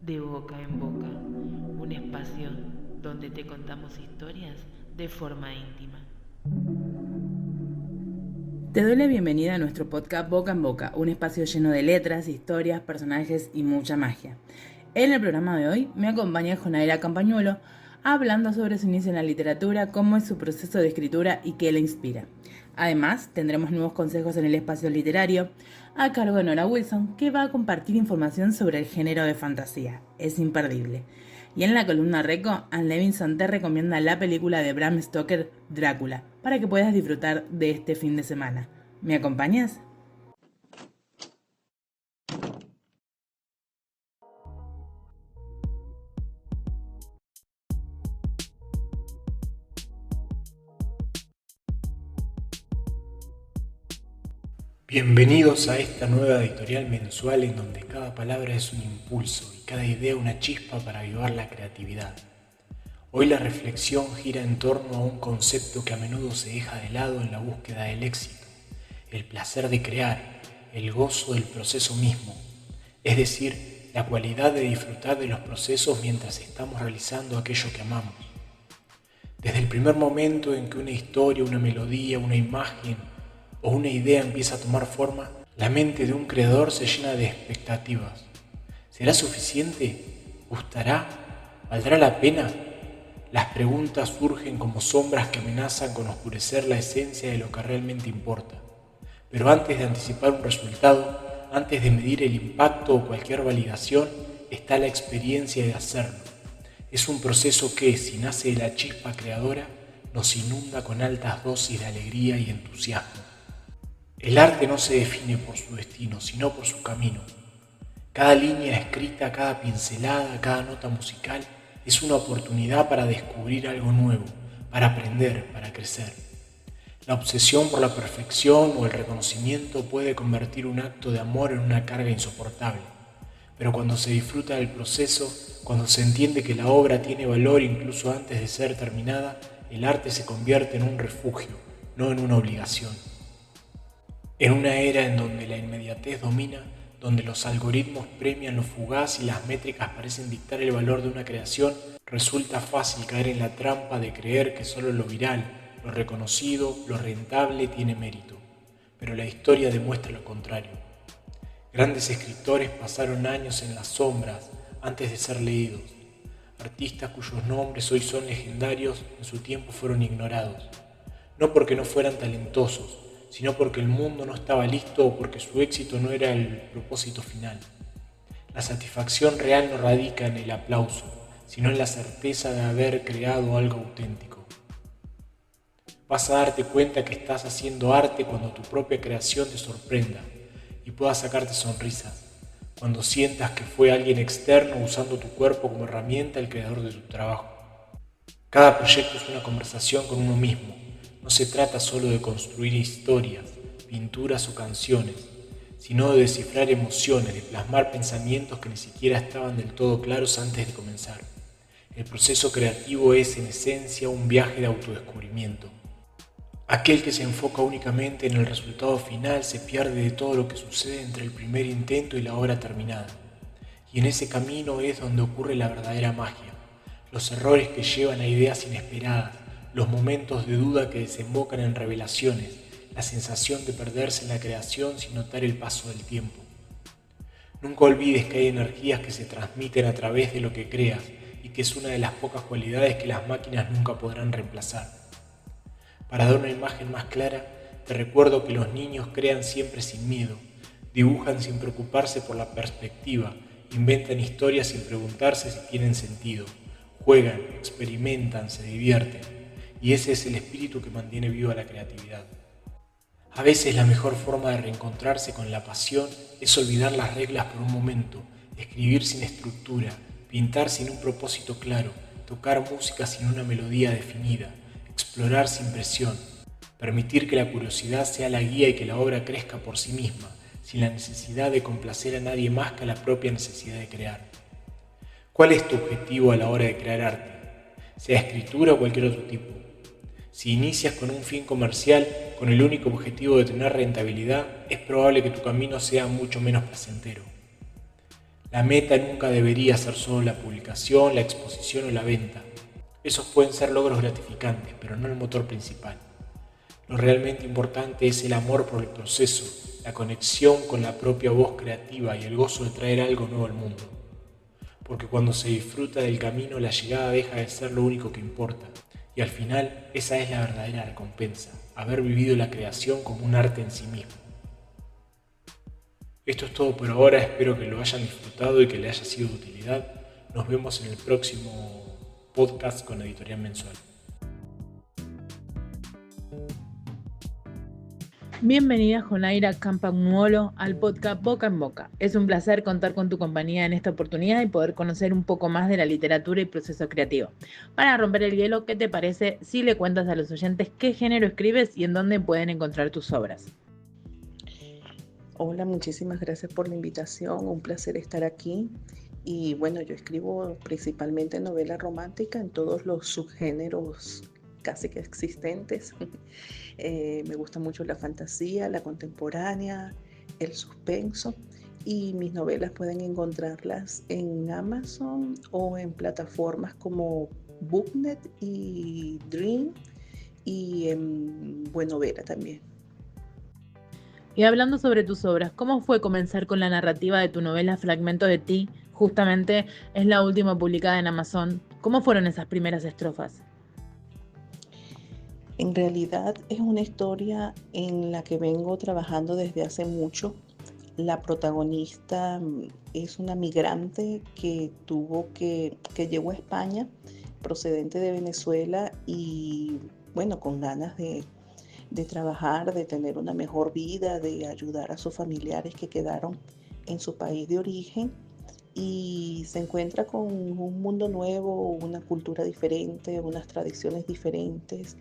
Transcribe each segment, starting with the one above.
De boca en boca, un espacio donde te contamos historias de forma íntima. Te doy la bienvenida a nuestro podcast Boca en Boca, un espacio lleno de letras, historias, personajes y mucha magia. En el programa de hoy me acompaña Jonaela Campañuelo hablando sobre su inicio en la literatura, cómo es su proceso de escritura y qué le inspira. Además, tendremos nuevos consejos en el espacio literario a cargo de Nora Wilson, que va a compartir información sobre el género de fantasía. Es imperdible. Y en la columna Reco, Anne Levinson te recomienda la película de Bram Stoker, Drácula, para que puedas disfrutar de este fin de semana. ¿Me acompañas? Bienvenidos a esta nueva editorial mensual en donde cada palabra es un impulso y cada idea una chispa para avivar la creatividad. Hoy la reflexión gira en torno a un concepto que a menudo se deja de lado en la búsqueda del éxito, el placer de crear, el gozo del proceso mismo, es decir, la cualidad de disfrutar de los procesos mientras estamos realizando aquello que amamos. Desde el primer momento en que una historia, una melodía, una imagen o una idea empieza a tomar forma, la mente de un creador se llena de expectativas. ¿Será suficiente? ¿Gustará? ¿Valdrá la pena? Las preguntas surgen como sombras que amenazan con oscurecer la esencia de lo que realmente importa. Pero antes de anticipar un resultado, antes de medir el impacto o cualquier validación, está la experiencia de hacerlo. Es un proceso que, si nace de la chispa creadora, nos inunda con altas dosis de alegría y entusiasmo. El arte no se define por su destino, sino por su camino. Cada línea escrita, cada pincelada, cada nota musical es una oportunidad para descubrir algo nuevo, para aprender, para crecer. La obsesión por la perfección o el reconocimiento puede convertir un acto de amor en una carga insoportable. Pero cuando se disfruta del proceso, cuando se entiende que la obra tiene valor incluso antes de ser terminada, el arte se convierte en un refugio, no en una obligación. En una era en donde la inmediatez domina, donde los algoritmos premian lo fugaz y las métricas parecen dictar el valor de una creación, resulta fácil caer en la trampa de creer que solo lo viral, lo reconocido, lo rentable tiene mérito. Pero la historia demuestra lo contrario. Grandes escritores pasaron años en las sombras antes de ser leídos. Artistas cuyos nombres hoy son legendarios en su tiempo fueron ignorados. No porque no fueran talentosos, sino porque el mundo no estaba listo o porque su éxito no era el propósito final. La satisfacción real no radica en el aplauso, sino en la certeza de haber creado algo auténtico. Vas a darte cuenta que estás haciendo arte cuando tu propia creación te sorprenda y pueda sacarte sonrisas, cuando sientas que fue alguien externo usando tu cuerpo como herramienta el creador de tu trabajo. Cada proyecto es una conversación con uno mismo. No se trata solo de construir historias, pinturas o canciones, sino de descifrar emociones, de plasmar pensamientos que ni siquiera estaban del todo claros antes de comenzar. El proceso creativo es, en esencia, un viaje de autodescubrimiento. Aquel que se enfoca únicamente en el resultado final se pierde de todo lo que sucede entre el primer intento y la obra terminada. Y en ese camino es donde ocurre la verdadera magia, los errores que llevan a ideas inesperadas, los momentos de duda que desembocan en revelaciones, la sensación de perderse en la creación sin notar el paso del tiempo. Nunca olvides que hay energías que se transmiten a través de lo que creas y que es una de las pocas cualidades que las máquinas nunca podrán reemplazar. Para dar una imagen más clara, te recuerdo que los niños crean siempre sin miedo, dibujan sin preocuparse por la perspectiva, inventan historias sin preguntarse si tienen sentido, juegan, experimentan, se divierten. Y ese es el espíritu que mantiene viva la creatividad. A veces la mejor forma de reencontrarse con la pasión es olvidar las reglas por un momento, escribir sin estructura, pintar sin un propósito claro, tocar música sin una melodía definida, explorar sin presión, permitir que la curiosidad sea la guía y que la obra crezca por sí misma, sin la necesidad de complacer a nadie más que a la propia necesidad de crear. ¿Cuál es tu objetivo a la hora de crear arte? Sea escritura o cualquier otro tipo. Si inicias con un fin comercial, con el único objetivo de tener rentabilidad, es probable que tu camino sea mucho menos placentero. La meta nunca debería ser solo la publicación, la exposición o la venta. Esos pueden ser logros gratificantes, pero no el motor principal. Lo realmente importante es el amor por el proceso, la conexión con la propia voz creativa y el gozo de traer algo nuevo al mundo. Porque cuando se disfruta del camino, la llegada deja de ser lo único que importa. Y al final, esa es la verdadera recompensa, haber vivido la creación como un arte en sí mismo. Esto es todo por ahora, espero que lo hayan disfrutado y que les haya sido de utilidad. Nos vemos en el próximo podcast con Editorial Mensual. Bienvenida Jonaira Campagnuolo al podcast Boca en Boca. Es un placer contar con tu compañía en esta oportunidad y poder conocer un poco más de la literatura y proceso creativo. Para romper el hielo, ¿qué te parece si le cuentas a los oyentes qué género escribes y en dónde pueden encontrar tus obras? Hola, muchísimas gracias por la invitación, un placer estar aquí. Y bueno, yo escribo principalmente novela romántica en todos los subgéneros casi que existentes. Me gusta mucho la fantasía, la contemporánea, el suspenso, y mis novelas pueden encontrarlas en Amazon o en plataformas como Booknet y Dream, y en Buenovela también. Y hablando sobre tus obras, ¿cómo fue comenzar con la narrativa de tu novela Fragmentos de ti? Justamente es la última publicada en Amazon. ¿Cómo fueron esas primeras estrofas? En realidad es una historia en la que vengo trabajando desde hace mucho. La protagonista es una migrante que llegó a España procedente de Venezuela y bueno, con ganas de trabajar, de tener una mejor vida, de ayudar a sus familiares que quedaron en su país de origen, y se encuentra con un mundo nuevo, una cultura diferente, unas tradiciones diferentes,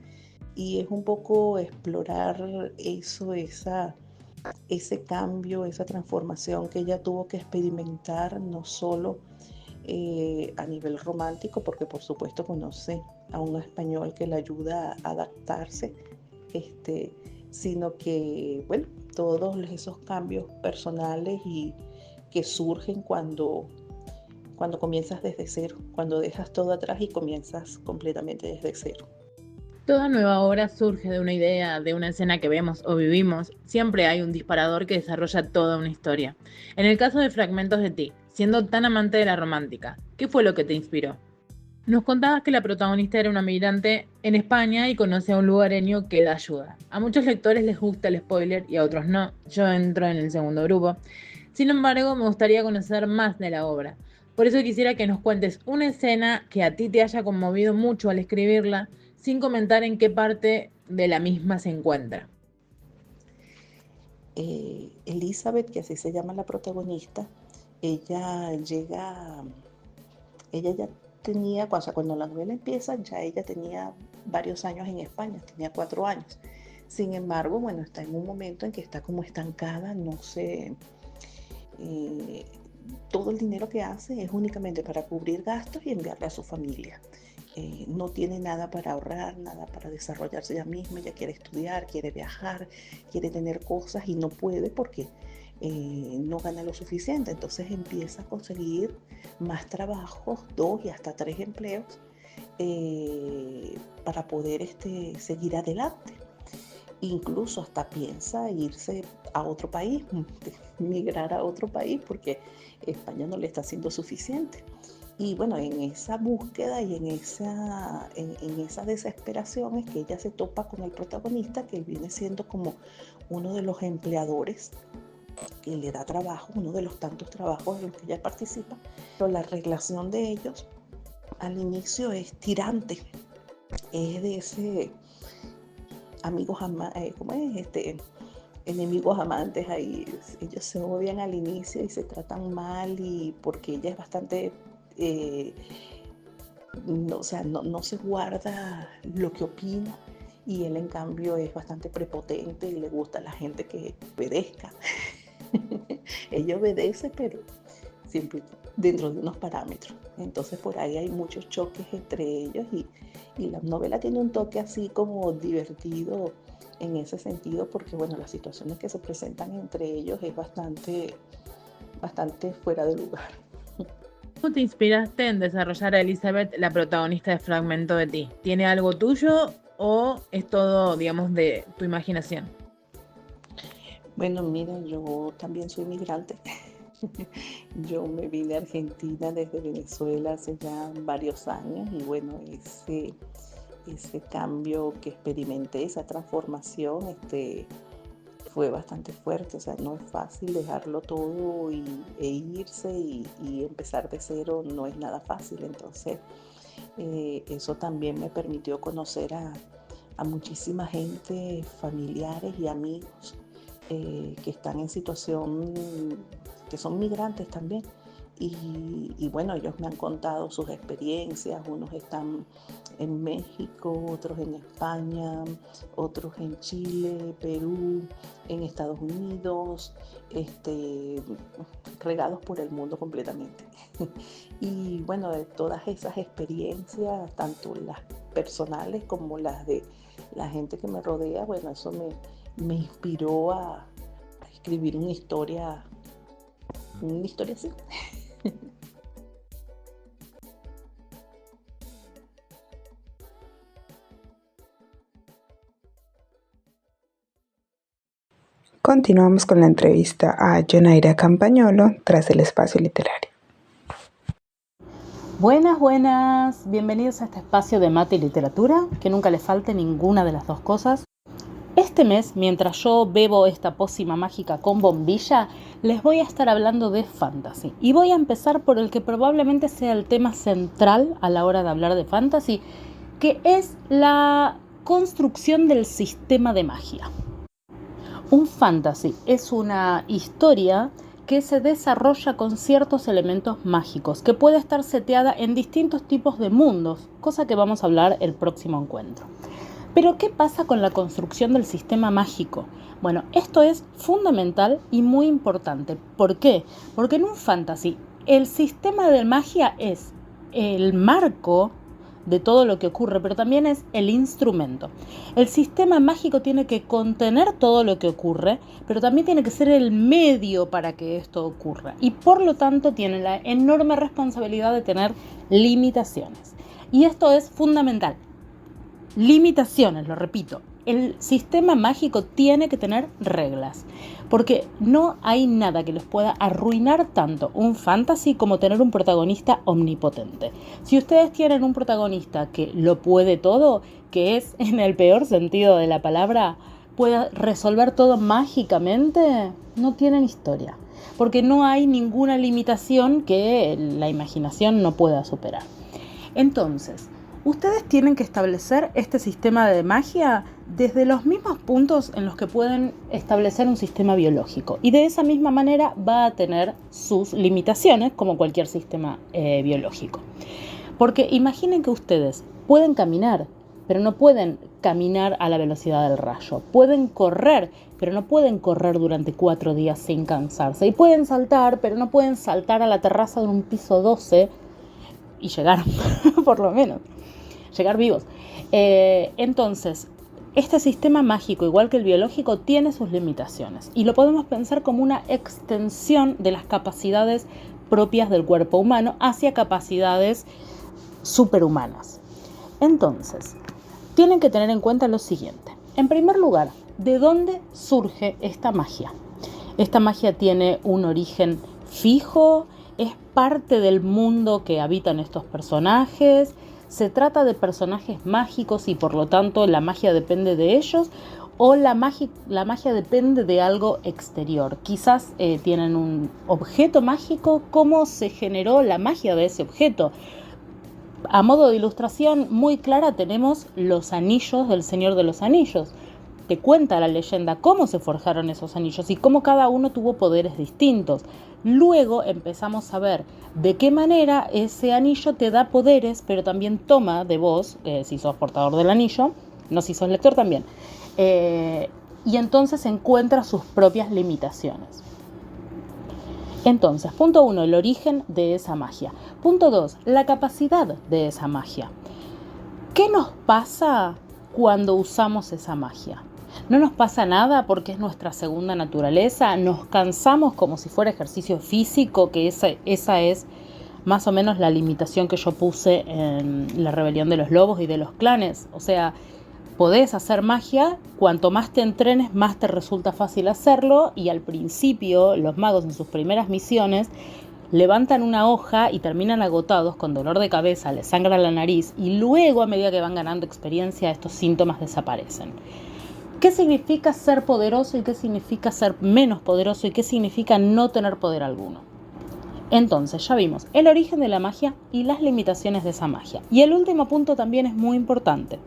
y es un poco explorar eso, ese cambio, esa transformación que ella tuvo que experimentar, no solo a nivel romántico, porque por supuesto conoce a un español que la ayuda a adaptarse, sino que, bueno, todos esos cambios personales y que surgen cuando comienzas desde cero, cuando dejas todo atrás y comienzas completamente desde cero. Toda nueva obra surge de una idea, de una escena que vemos o vivimos. Siempre hay un disparador que desarrolla toda una historia. En el caso de Fragmentos de ti, siendo tan amante de la romántica, ¿qué fue lo que te inspiró? Nos contabas que la protagonista era una migrante en España y conoce a un lugareño que la ayuda. A muchos lectores les gusta el spoiler y a otros no. Yo entro en el segundo grupo. Sin embargo, me gustaría conocer más de la obra. Por eso quisiera que nos cuentes una escena que a ti te haya conmovido mucho al escribirla, sin comentar en qué parte de la misma se encuentra. Elizabeth, que así se llama la protagonista, ella ya tenía, o sea, cuando la novela empieza, ya ella tenía varios años en España, tenía 4 años. Sin embargo, bueno, está en un momento en que está como estancada, no sé, todo el dinero que hace es únicamente para cubrir gastos y enviarle a su familia. No tiene nada para ahorrar, nada para desarrollarse ella misma. Ella quiere estudiar, quiere viajar, quiere tener cosas y no puede porque no gana lo suficiente. Entonces empieza a conseguir más trabajos, 2 y hasta 3 empleos, para poder seguir adelante. Incluso hasta piensa irse a otro país, migrar a otro país, porque España no le está siendo suficiente. Y bueno, en esa búsqueda y en esa desesperación es que ella se topa con el protagonista, que viene siendo como uno de los empleadores que le da trabajo, uno de los tantos trabajos en los que ella participa. Pero la relación de ellos al inicio es tirante, es de ese enemigos amantes ahí. Ellos se odian al inicio y se tratan mal, y porque ella es bastante no se guarda lo que opina, y él en cambio es bastante prepotente y le gusta a la gente que obedezca. Ella obedece, pero siempre dentro de unos parámetros. Entonces por ahí hay muchos choques entre ellos y la novela tiene un toque así como divertido en ese sentido porque bueno, las situaciones que se presentan entre ellos es bastante fuera de lugar. ¿Cómo te inspiraste en desarrollar a Elizabeth, la protagonista de Fragmento de ti? ¿Tiene algo tuyo o es todo, digamos, de tu imaginación? Bueno, mira, yo también soy migrante. Yo me vine a Argentina desde Venezuela hace ya varios años y bueno, ese cambio que experimenté, esa transformación, fue bastante fuerte. O sea, no es fácil dejarlo todo e irse y empezar de cero, no es nada fácil. Entonces, eso también me permitió conocer a muchísima gente, familiares y amigos que están en situación, que son migrantes también. Y bueno, ellos me han contado sus experiencias, unos están en México, otros en España, otros en Chile, Perú, en Estados Unidos, regados por el mundo completamente. Y bueno, de todas esas experiencias, tanto las personales como las de la gente que me rodea, bueno, eso me inspiró a escribir una historia así. Continuamos con la entrevista a Yonaira Campagnolo tras el espacio literario. Buenas, bienvenidos a este espacio de mate y literatura, que nunca les falte ninguna de las dos cosas. Este mes, mientras yo bebo esta pócima mágica con bombilla, les voy a estar hablando de fantasy. Y voy a empezar por el que probablemente sea el tema central a la hora de hablar de fantasy, que es la construcción del sistema de magia. Un fantasy es una historia que se desarrolla con ciertos elementos mágicos, que puede estar seteada en distintos tipos de mundos, cosa que vamos a hablar el próximo encuentro. Pero, ¿qué pasa con la construcción del sistema mágico? Bueno, esto es fundamental y muy importante. ¿Por qué? Porque en un fantasy el sistema de magia es el marco de todo lo que ocurre, pero también es el instrumento. El sistema mágico tiene que contener todo lo que ocurre, pero también tiene que ser el medio para que esto ocurra. Y por lo tanto tiene la enorme responsabilidad de tener limitaciones. Y esto es fundamental. Limitaciones, lo repito. El sistema mágico tiene que tener reglas, porque no hay nada que les pueda arruinar tanto un fantasy como tener un protagonista omnipotente. Si ustedes tienen un protagonista que lo puede todo, que es, en el peor sentido de la palabra, puede resolver todo mágicamente, no tienen historia, porque no hay ninguna limitación que la imaginación no pueda superar. Entonces, ustedes tienen que establecer este sistema de magia desde los mismos puntos en los que pueden establecer un sistema biológico. Y de esa misma manera va a tener sus limitaciones como cualquier sistema biológico. Porque imaginen que ustedes pueden caminar, pero no pueden caminar a la velocidad del rayo. Pueden correr, pero no pueden correr durante 4 días sin cansarse. Y pueden saltar, pero no pueden saltar a la terraza de un piso 12 y llegar, por lo menos. Llegar vivos. Entonces, este sistema mágico, igual que el biológico, tiene sus limitaciones y lo podemos pensar como una extensión de las capacidades propias del cuerpo humano hacia capacidades superhumanas. Entonces, tienen que tener en cuenta lo siguiente. En primer lugar, ¿de dónde surge esta magia? Esta magia tiene un origen fijo, es parte del mundo que habitan estos personajes. ¿Se trata de personajes mágicos y por lo tanto la magia depende de ellos? ¿O la magia depende de algo exterior? Quizás tienen un objeto mágico. ¿Cómo se generó la magia de ese objeto? A modo de ilustración muy clara tenemos los anillos del Señor de los Anillos. Te cuenta la leyenda cómo se forjaron esos anillos y cómo cada uno tuvo poderes distintos. Luego empezamos a ver de qué manera ese anillo te da poderes, pero también toma de vos, si sos portador del anillo, no si sos lector también, y entonces encuentra sus propias limitaciones. Entonces, punto 1, el origen de esa magia. Punto 2, la capacidad de esa magia. ¿Qué nos pasa cuando usamos esa magia? No nos pasa nada porque es nuestra segunda naturaleza, nos cansamos como si fuera ejercicio físico, que esa es más o menos la limitación que yo puse en la rebelión de los lobos y de los clanes. O sea, podés hacer magia, cuanto más te entrenes, más te resulta fácil hacerlo, y al principio los magos en sus primeras misiones levantan una hoja y terminan agotados, con dolor de cabeza, les sangra la nariz, y luego a medida que van ganando experiencia estos síntomas desaparecen. ¿Qué significa ser poderoso y qué significa ser menos poderoso y qué significa no tener poder alguno? Entonces ya vimos el origen de la magia y las limitaciones de esa magia. Y el último punto también es muy importante.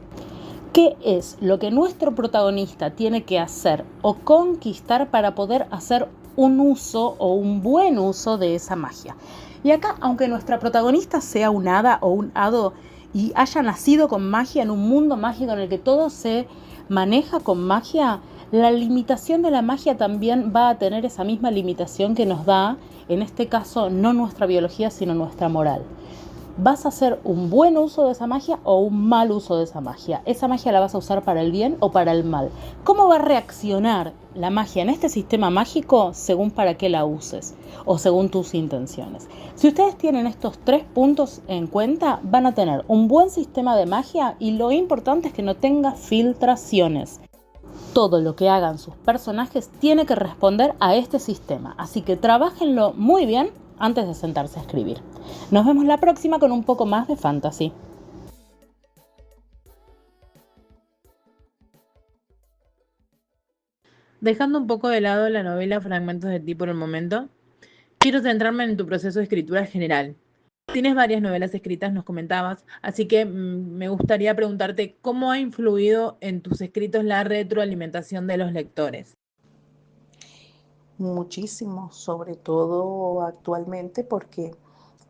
¿Qué es lo que nuestro protagonista tiene que hacer o conquistar para poder hacer un uso o un buen uso de esa magia? Y acá, aunque nuestra protagonista sea un hada o un hado y haya nacido con magia en un mundo mágico en el que todo se maneja con magia, la limitación de la magia también va a tener esa misma limitación que nos da, en este caso, no nuestra biología, sino nuestra moral. ¿Vas a hacer un buen uso de esa magia o un mal uso de esa magia? ¿Esa magia la vas a usar para el bien o para el mal? ¿Cómo va a reaccionar la magia en este sistema mágico según para qué la uses o según tus intenciones? Si ustedes tienen estos 3 puntos en cuenta, van a tener un buen sistema de magia, y lo importante es que no tenga filtraciones. Todo lo que hagan sus personajes tiene que responder a este sistema, así que trabájenlo muy bien antes de sentarse a escribir. Nos vemos la próxima con un poco más de fantasy. Dejando un poco de lado la novela Fragmentos de ti por el momento, quiero centrarme en tu proceso de escritura general. Tienes varias novelas escritas, nos comentabas, así que me gustaría preguntarte cómo ha influido en tus escritos la retroalimentación de los lectores. Muchísimo, sobre todo actualmente porque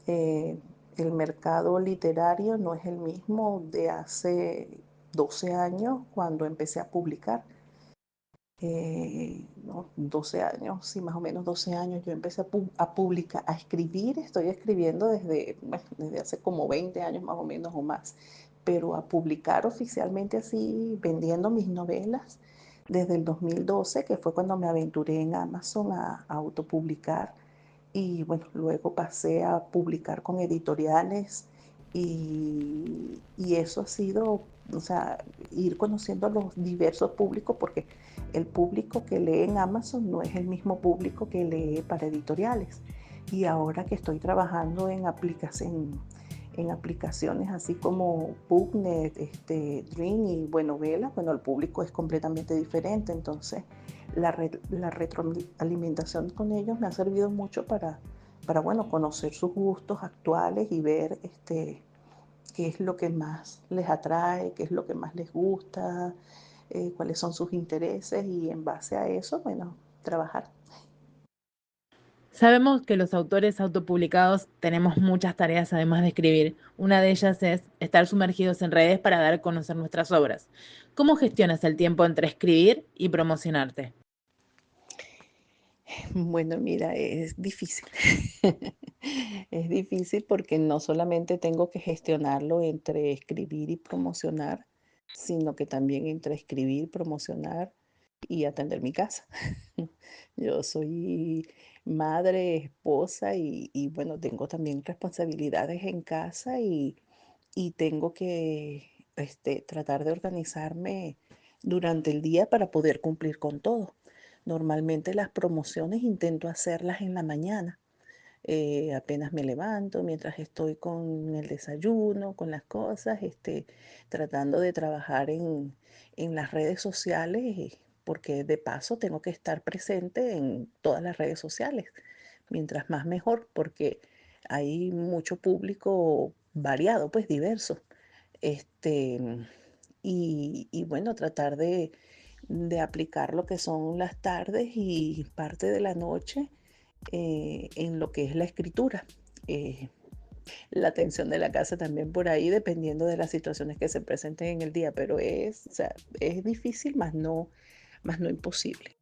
eh, el mercado literario no es el mismo de hace 12 años cuando empecé a publicar. No, 12 años, sí, más o menos 12 años, yo empecé a publicar, a escribir, estoy escribiendo desde hace como 20 años más o menos o más, pero a publicar oficialmente así, vendiendo mis novelas, desde el 2012, que fue cuando me aventuré en Amazon a autopublicar, y bueno, luego pasé a publicar con editoriales, y eso ha sido, o sea, ir conociendo los diversos públicos, porque el público que lee en Amazon no es el mismo público que lee para editoriales. Y ahora que estoy trabajando en aplicaciones así como Booknet, Dream y Buenovela, bueno, el público es completamente diferente. Entonces, la retroalimentación con ellos me ha servido mucho para bueno, conocer sus gustos actuales y ver qué es lo que más les atrae, qué es lo que más les gusta, cuáles son sus intereses, y en base a eso, bueno, trabajar. Sabemos que los autores autopublicados tenemos muchas tareas además de escribir. Una de ellas es estar sumergidos en redes para dar a conocer nuestras obras. ¿Cómo gestionas el tiempo entre escribir y promocionarte? Bueno, mira, es difícil. Es difícil porque no solamente tengo que gestionarlo entre escribir y promocionar, sino que también entre escribir, promocionar y atender mi casa. Yo soy madre, esposa y bueno, tengo también responsabilidades en casa, y tengo que tratar de organizarme durante el día para poder cumplir con todo. Normalmente las promociones intento hacerlas en la mañana, apenas me levanto, mientras estoy con el desayuno, con las cosas, tratando de trabajar en las redes sociales, porque de paso tengo que estar presente en todas las redes sociales. Mientras más mejor, porque hay mucho público variado, pues diverso. Este, y bueno, tratar de aplicar lo que son las tardes y parte de la noche en lo que es la escritura. Eh, la atención de la casa también por ahí, dependiendo de las situaciones que se presenten en el día, pero o sea, es difícil, más no imposible.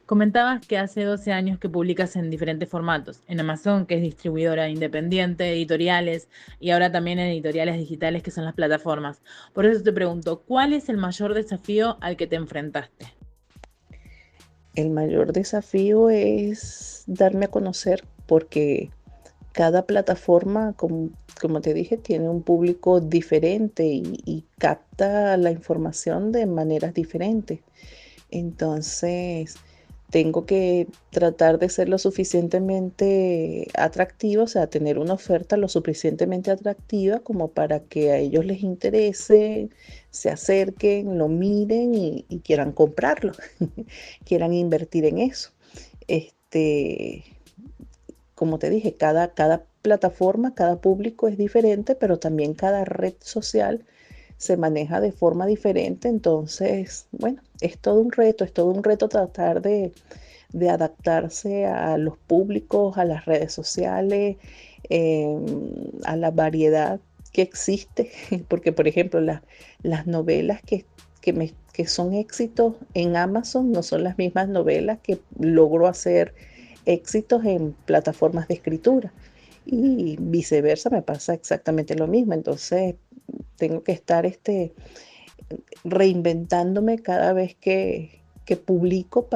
Comentabas que hace 12 años que publicas en diferentes formatos, en Amazon, que es distribuidora independiente, editoriales, y ahora también en editoriales digitales, que son las plataformas. Por eso te pregunto, ¿cuál es el mayor desafío al que te enfrentaste? El mayor desafío es darme a conocer porque cada plataforma, como te dije, tiene un público diferente y capta la información de maneras diferentes. Entonces, tengo que tratar de ser lo suficientemente atractiva, o sea, tener una oferta lo suficientemente atractiva como para que a ellos les interese, se acerquen, lo miren y quieran comprarlo, quieran invertir en eso. Este, como te dije, cada plataforma, cada público es diferente, pero también cada red social se maneja de forma diferente. Entonces, bueno, es todo un reto tratar de adaptarse a los públicos, a las redes sociales, a la variedad que existe. Porque, por ejemplo, las novelas que son éxitos en Amazon no son las mismas novelas que logro hacer éxitos en plataformas de escritura. Y viceversa, me pasa exactamente lo mismo. Entonces, tengo que estar reinventándome cada vez que publico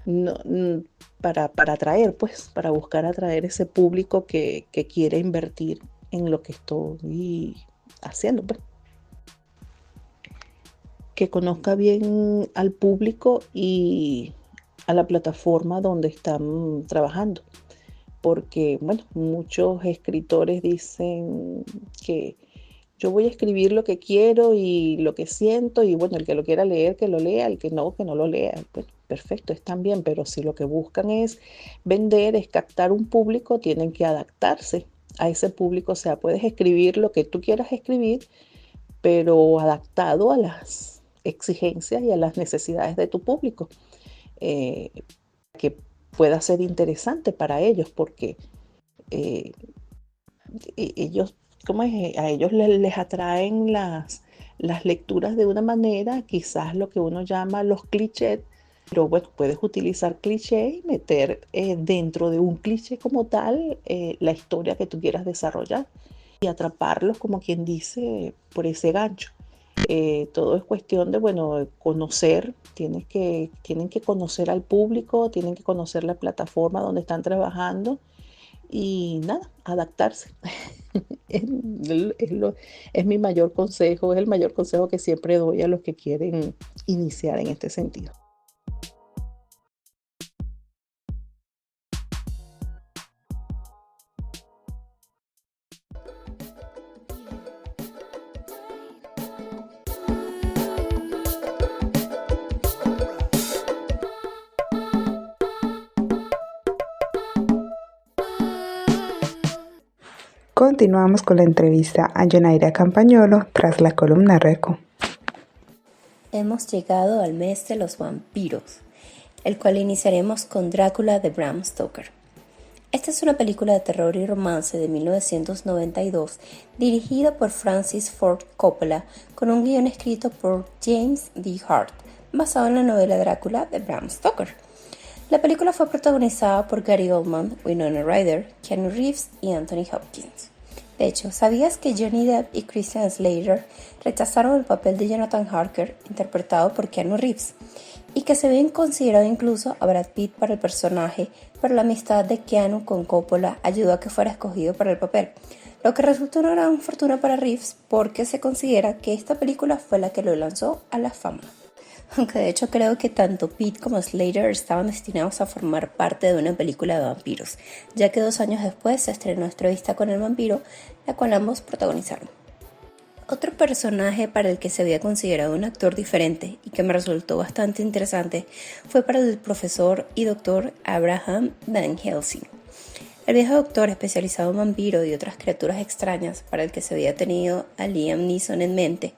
no, para atraer, pues, para buscar atraer ese público que quiere invertir en lo que estoy haciendo, pues. Que conozca bien al público y a la plataforma donde están trabajando. Porque, bueno, muchos escritores dicen que yo voy a escribir lo que quiero y lo que siento y bueno, el que lo quiera leer, que lo lea, el que no lo lea. Pues, perfecto, están bien, pero si lo que buscan es vender, es captar un público, tienen que adaptarse a ese público. O sea, puedes escribir lo que tú quieras escribir, pero adaptado a las exigencias y a las necesidades de tu público. Que pueda ser interesante para ellos, porque eh, ellos, ¿cómo es? A ellos les atraen las lecturas de una manera, quizás lo que uno llama los clichés, pero bueno, puedes utilizar clichés y meter dentro de un cliché como tal la historia que tú quieras desarrollar y atraparlos, como quien dice, por ese gancho. Todo es cuestión de, bueno, conocer, tienen que conocer al público, tienen que conocer la plataforma donde están trabajando y nada, adaptarse. Es, es mi mayor consejo, es el mayor consejo que siempre doy a los que quieren iniciar en este sentido. Continuamos con la entrevista a Yonaira Campagnolo tras la columna Reco. Hemos llegado al mes de los vampiros, el cual iniciaremos con Drácula de Bram Stoker. Esta es una película de terror y romance de 1992 dirigida por Francis Ford Coppola con un guion escrito por James D. Hart, basado en la novela Drácula de Bram Stoker. La película fue protagonizada por Gary Oldman, Winona Ryder, Keanu Reeves y Anthony Hopkins. De hecho, ¿sabías que Johnny Depp y Christian Slater rechazaron el papel de Jonathan Harker, interpretado por Keanu Reeves? Y que se habían considerado incluso a Brad Pitt para el personaje, pero la amistad de Keanu con Coppola ayudó a que fuera escogido para el papel, lo que resultó una gran fortuna para Reeves porque se considera que esta película fue la que lo lanzó a la fama. Aunque de hecho creo que tanto Pitt como Slater estaban destinados a formar parte de una película de vampiros, ya que 2 años después se estrenó Entrevista con el vampiro, la cual ambos protagonizaron. Otro personaje para el que se había considerado un actor diferente y que me resultó bastante interesante fue para el profesor y doctor Abraham Van Helsing. El viejo doctor especializado en vampiros y otras criaturas extrañas para el que se había tenido a Liam Neeson en mente,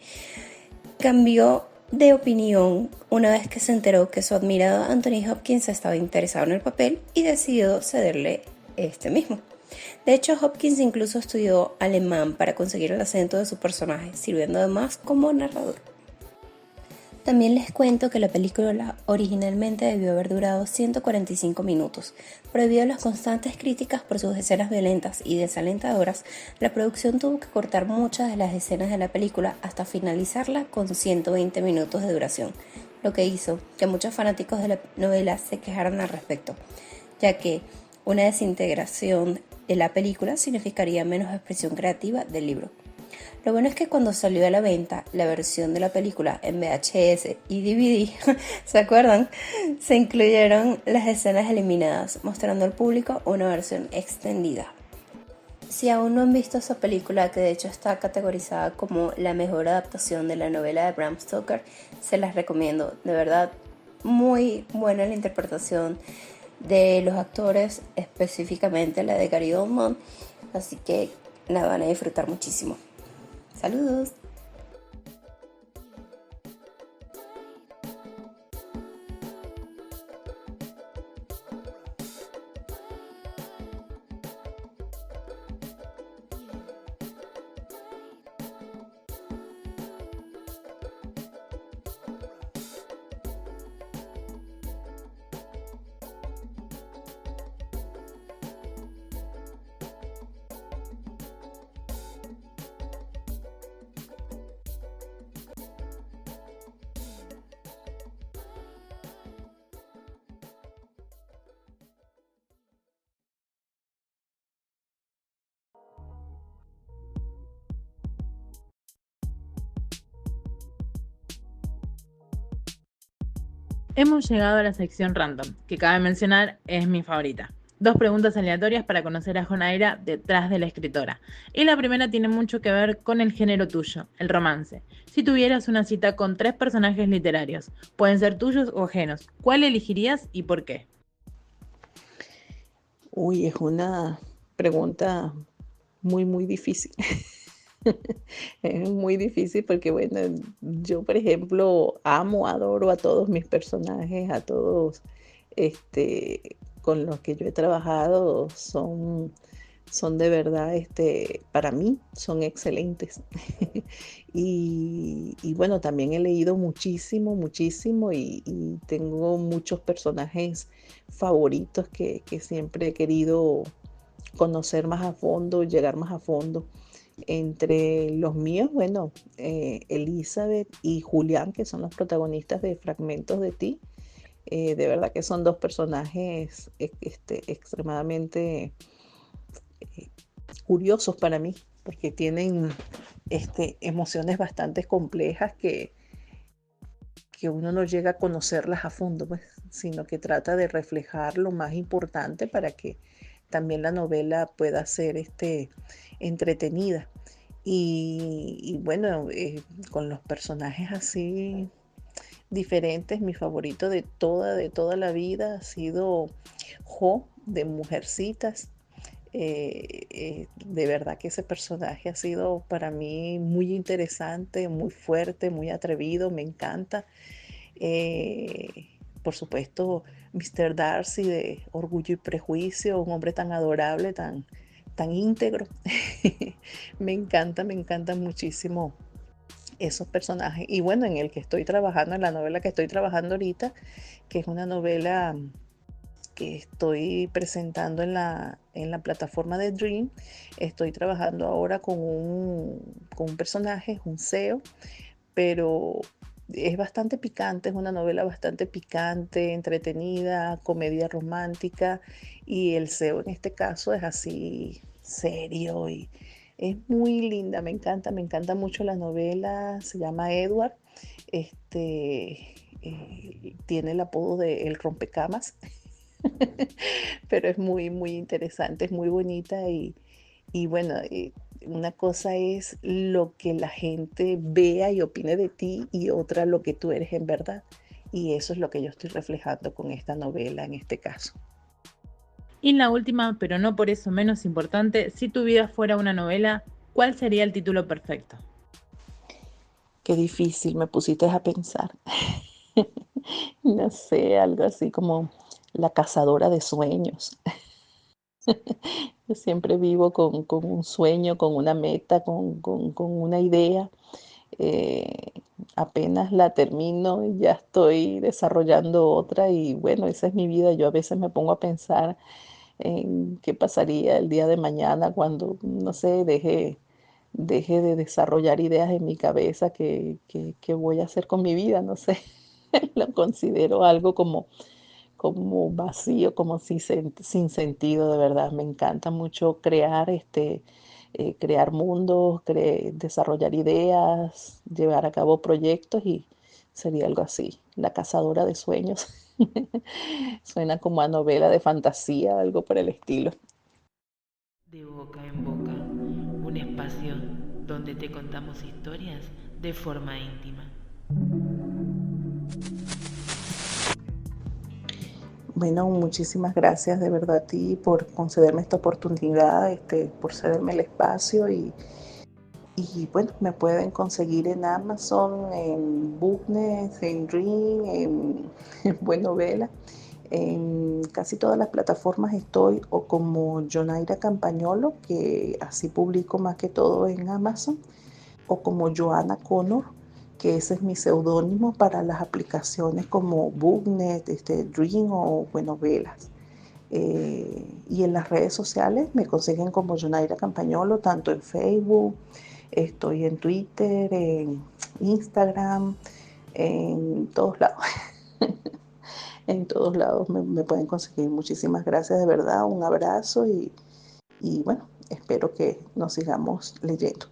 cambió de opinión una vez que se enteró que su admirado Anthony Hopkins estaba interesado en el papel y decidió cederle este mismo. De hecho, Hopkins incluso estudió alemán para conseguir el acento de su personaje, sirviendo además como narrador. También les cuento que la película originalmente debió haber durado 145 minutos, pero debido a las constantes críticas por sus escenas violentas y desalentadoras, la producción tuvo que cortar muchas de las escenas de la película hasta finalizarla con 120 minutos de duración, lo que hizo que muchos fanáticos de la novela se quejaran al respecto, ya que una desintegración de la película significaría menos expresión creativa del libro. Lo bueno es que cuando salió a la venta la versión de la película en VHS y DVD, ¿se acuerdan? Se incluyeron las escenas eliminadas, mostrando al público una versión extendida. Si aún no han visto esa película, que de hecho está categorizada como la mejor adaptación de la novela de Bram Stoker, se las recomiendo. De verdad, muy buena la interpretación de los actores, específicamente la de Gary Oldman, así que la van a disfrutar muchísimo. ¡Saludos! Hemos llegado a la sección random, que cabe mencionar es mi favorita. 2 preguntas aleatorias para conocer a Jonaira detrás de la escritora. Y la primera tiene mucho que ver con el género tuyo, el romance. Si tuvieras una cita con 3 personajes literarios, pueden ser tuyos o ajenos, ¿cuál elegirías y por qué? Uy, es una pregunta muy difícil. Es muy difícil porque, bueno, yo, por ejemplo, adoro a todos mis personajes, a todos con los que yo he trabajado, son de verdad, para mí, son excelentes. Y bueno, también he leído muchísimo y tengo muchos personajes favoritos que siempre he querido conocer más a fondo, llegar más a fondo. Entre los míos, bueno, Elizabeth y Julián, que son los protagonistas de Fragmentos de ti, de verdad que son 2 personajes extremadamente curiosos para mí, porque tienen emociones bastante complejas que uno no llega a conocerlas a fondo, pues, sino que trata de reflejar lo más importante para que también la novela pueda ser entretenida. Y bueno, con los personajes así diferentes, mi favorito de toda la vida ha sido Jo, de Mujercitas. De verdad que ese personaje ha sido para mí muy interesante, muy fuerte, muy atrevido, me encanta. Por supuesto, Mr. Darcy de Orgullo y Prejuicio, un hombre tan adorable, tan íntegro. Me encantan muchísimo esos personajes. Y bueno, en el que estoy trabajando, en la novela que estoy trabajando ahorita, que es una novela que estoy presentando en la plataforma de Dream, estoy trabajando ahora con un personaje, es un CEO, pero es bastante picante, es una novela bastante picante, entretenida, comedia romántica, y el CEO en este caso es así serio y es muy linda, me encanta mucho la novela, se llama Edward, tiene el apodo de El Rompecamas, pero es muy interesante, es muy bonita y bueno, una cosa es lo que la gente vea y opine de ti y otra lo que tú eres en verdad. Y eso es lo que yo estoy reflejando con esta novela en este caso. Y la última, pero no por eso menos importante, si tu vida fuera una novela, ¿cuál sería el título perfecto? Qué difícil, me pusiste a pensar. No sé, algo así como La cazadora de sueños. Yo siempre vivo con un sueño, con una meta, con una idea. eh, apenas la termino y ya estoy desarrollando otra y bueno, esa es mi vida. Yo a veces me pongo a pensar en qué pasaría el día de mañana cuando, no sé, deje de desarrollar ideas en mi cabeza, qué voy a hacer con mi vida, no sé. Lo considero algo como vacío, como sin sentido, de verdad. Me encanta mucho crear, crear mundos, desarrollar ideas, llevar a cabo proyectos y sería algo así, la cazadora de sueños. Suena como a novela de fantasía, algo por el estilo. De boca en boca, un espacio donde te contamos historias de forma íntima. Bueno, muchísimas gracias de verdad a ti por concederme esta oportunidad, por cederme el espacio y bueno, me pueden conseguir en Amazon, en Booknet, en Dream, en Buenovela. En casi todas las plataformas estoy o como Jonaira Campagnolo, que así publico más que todo en Amazon, o como Joana Connor, que ese es mi seudónimo para las aplicaciones como Booknet, Dream o Buenovelas. Y en las redes sociales me consiguen como Jonaira Campagnolo, tanto en Facebook, estoy en Twitter, en Instagram, en todos lados. En todos lados me pueden conseguir. Muchísimas gracias de verdad, un abrazo y bueno, espero que nos sigamos leyendo.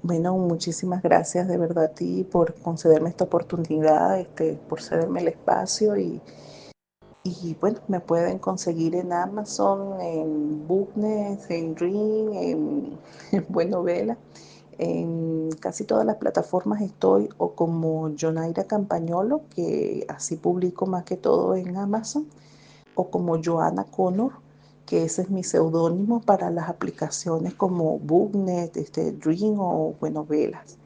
Bueno, muchísimas gracias de verdad a ti por concederme esta oportunidad, por cederme el espacio y bueno, me pueden conseguir en Amazon, en Booknet, en Dream, en Buenovela. En casi todas las plataformas estoy o como Jonaira Campagnolo, que así publico más que todo en Amazon, o como Joana Connor, que ese es mi seudónimo para las aplicaciones como Booknet, Dream o Buenovelas.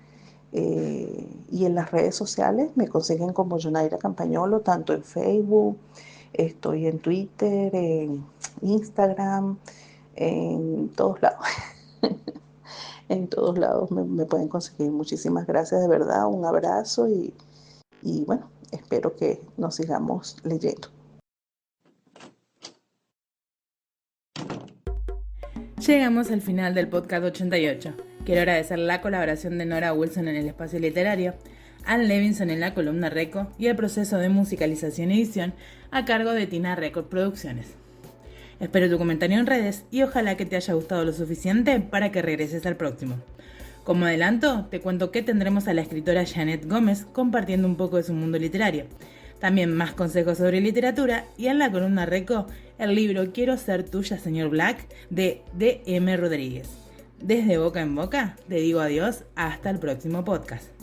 Y en las redes sociales me consiguen como Jonaira Campagnolo, tanto en Facebook, estoy en Twitter, en Instagram, en todos lados. En todos lados me pueden conseguir. Muchísimas gracias de verdad, un abrazo y bueno, espero que nos sigamos leyendo. Llegamos al final del podcast 88. Quiero agradecer la colaboración de Nora Wilson en el espacio literario, Ann Levinson en la columna Reco y el proceso de musicalización y edición a cargo de Tina Record Producciones. Espero tu comentario en redes y ojalá que te haya gustado lo suficiente para que regreses al próximo. Como adelanto, te cuento que tendremos a la escritora Janet Gómez compartiendo un poco de su mundo literario. También más consejos sobre literatura y en la columna Reco, el libro Quiero ser tuya, señor Black, de D.M. Rodríguez. Desde boca en boca, te digo adiós, hasta el próximo podcast.